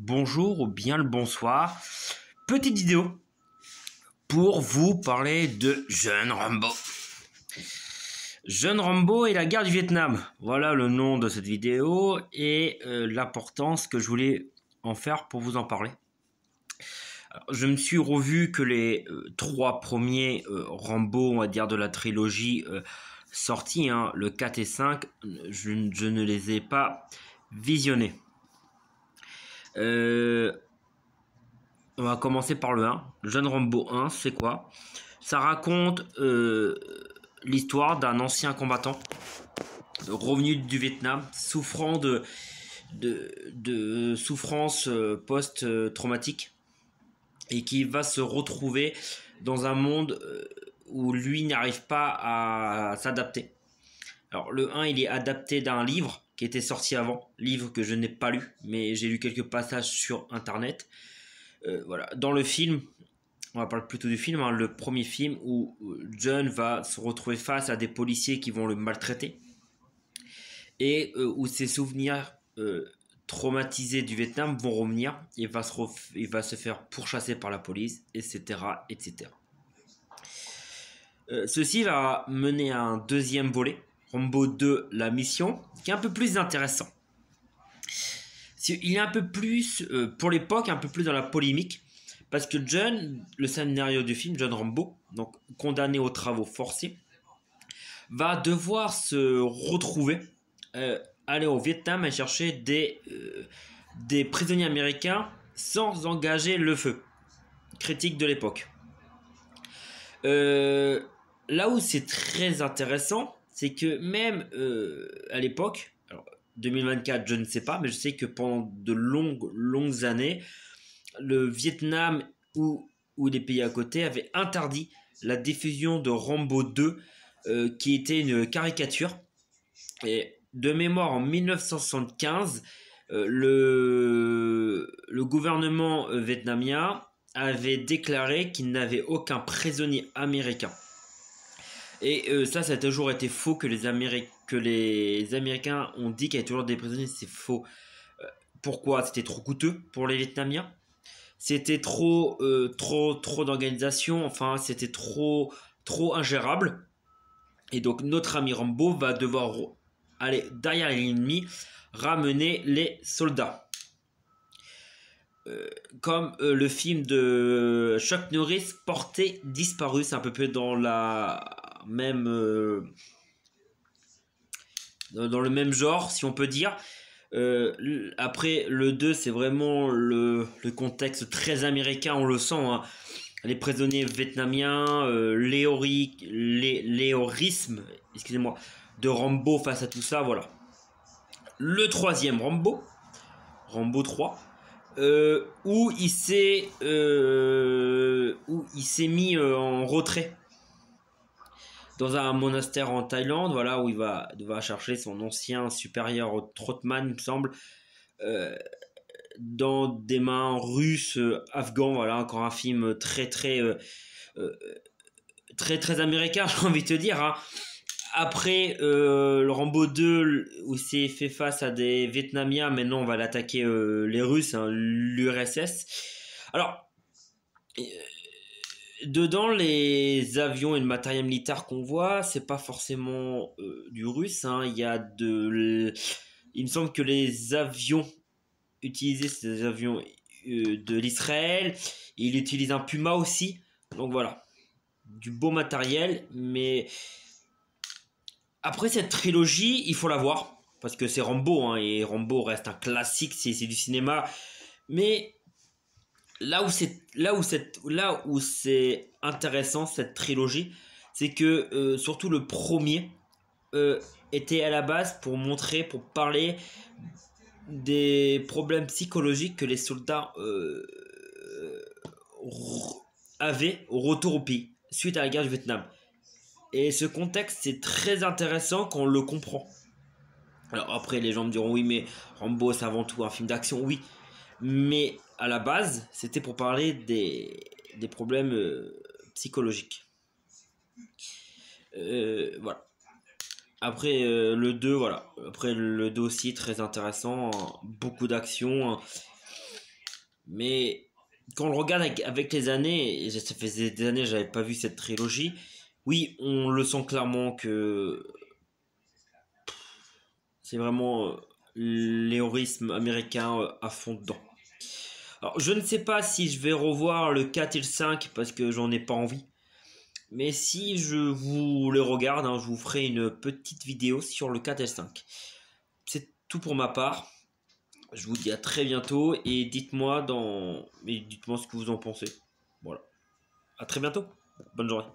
bonjour ou bien le bonsoir. Petite vidéo pour vous parler de Jeune Rambo. Jeune Rambo et la guerre du Vietnam. Voilà le nom de cette vidéo et l'importance que je voulais en faire pour vous en parler. Alors, je me suis revu que les trois premiers Rambo, on va dire, de la trilogie sortie, le 4 et 5, je ne les ai pas visionnés. On va commencer par le 1. Jeune Rambo 1, c'est quoi? Ça raconte l'histoire d'un ancien combattant revenu du Vietnam, souffrant de souffrances post-traumatiques et qui va se retrouver dans un monde où lui n'arrive pas à s'adapter. Alors le 1, il est adapté d'un livre qui était sorti avant, livre que je n'ai pas lu, mais j'ai lu quelques passages sur internet. Voilà. Dans le film, on va parler plutôt du film, le premier film où John va se retrouver face à des policiers qui vont le maltraiter et où ses souvenirs traumatisés du Vietnam vont revenir. Il va se faire pourchasser par la police, etc. etc. Ceci va mener à un deuxième volet, Rambo 2, la mission, qui est un peu plus intéressant. Il est un peu plus, pour l'époque, un peu plus dans la polémique, parce que John, le scénario du film, John Rambo, donc condamné aux travaux forcés, va devoir se retrouver, aller au Vietnam et chercher des prisonniers américains sans engager le feu. Critique de l'époque. Là où c'est très intéressant, c'est que même à l'époque, alors 2024, je ne sais pas, mais je sais que pendant de longues années, le Vietnam ou les pays à côté avaient interdit la diffusion de Rambo 2, qui était une caricature. Et de mémoire, en 1975, le gouvernement vietnamien avait déclaré qu'il n'avait aucun prisonnier américain. Et ça a toujours été faux, que les Américains ont dit qu'il y avait toujours des prisonniers. C'est faux. Pourquoi? C'était trop coûteux pour les Vietnamiens. C'était trop d'organisation. Enfin, c'était trop ingérable. Et donc, notre ami Rambo va devoir aller derrière l'ennemi, ramener les soldats. Comme le film de Chuck Norris, Portée disparue, c'est un peu plus dans la même dans le même genre, si on peut dire. Après le 2, c'est vraiment le contexte très américain, on le sent, les prisonniers vietnamiens, l'éorisme, excusez-moi, de Rambo face à tout ça, voilà. Le troisième Rambo 3, où il s'est mis en retrait dans un monastère en Thaïlande, voilà, où il va devoir chercher son ancien supérieur Trotman, il me semble, dans des mains russes, afghans, voilà, encore un film très américain, j'ai envie de te dire, Après le Rambo 2, où il s'est fait face à des Vietnamiens, maintenant on va l'attaquer les Russes, l'URSS. Alors, dedans, les avions et le matériel militaire qu'on voit, c'est pas forcément du russe. Il me semble que les avions utilisés, c'est des avions de l'Israël. Il utilise un Puma aussi. Donc voilà, du beau matériel. Mais après cette trilogie, il faut la voir. Parce que c'est Rambo, et Rambo reste un classique, c'est du cinéma. Mais là où c'est intéressant, cette trilogie, c'est que surtout le premier était à la base pour parler des problèmes psychologiques que les soldats avaient au retour au pays suite à la guerre du Vietnam. Et ce contexte, c'est très intéressant quand on le comprend. Alors après, les gens me diront, oui, mais Rambo, c'est avant tout un film d'action, oui. Mais à la base, c'était pour parler des problèmes psychologiques. Voilà. Après le 2, voilà. Après le 2 aussi, très intéressant. Beaucoup d'action. Mais quand on le regarde avec les années, et ça faisait des années que j'avais pas vu cette trilogie, oui, on le sent clairement que c'est vraiment l'héroïsme américain à fond dedans. Alors, je ne sais pas si je vais revoir le 4 et le 5 parce que j'en ai pas envie. Mais si je vous les regarde, hein, je vous ferai une petite vidéo sur le 4 et le 5. C'est tout pour ma part. Je vous dis à très bientôt et dites-moi ce que vous en pensez. Voilà. À très bientôt. Bonne journée.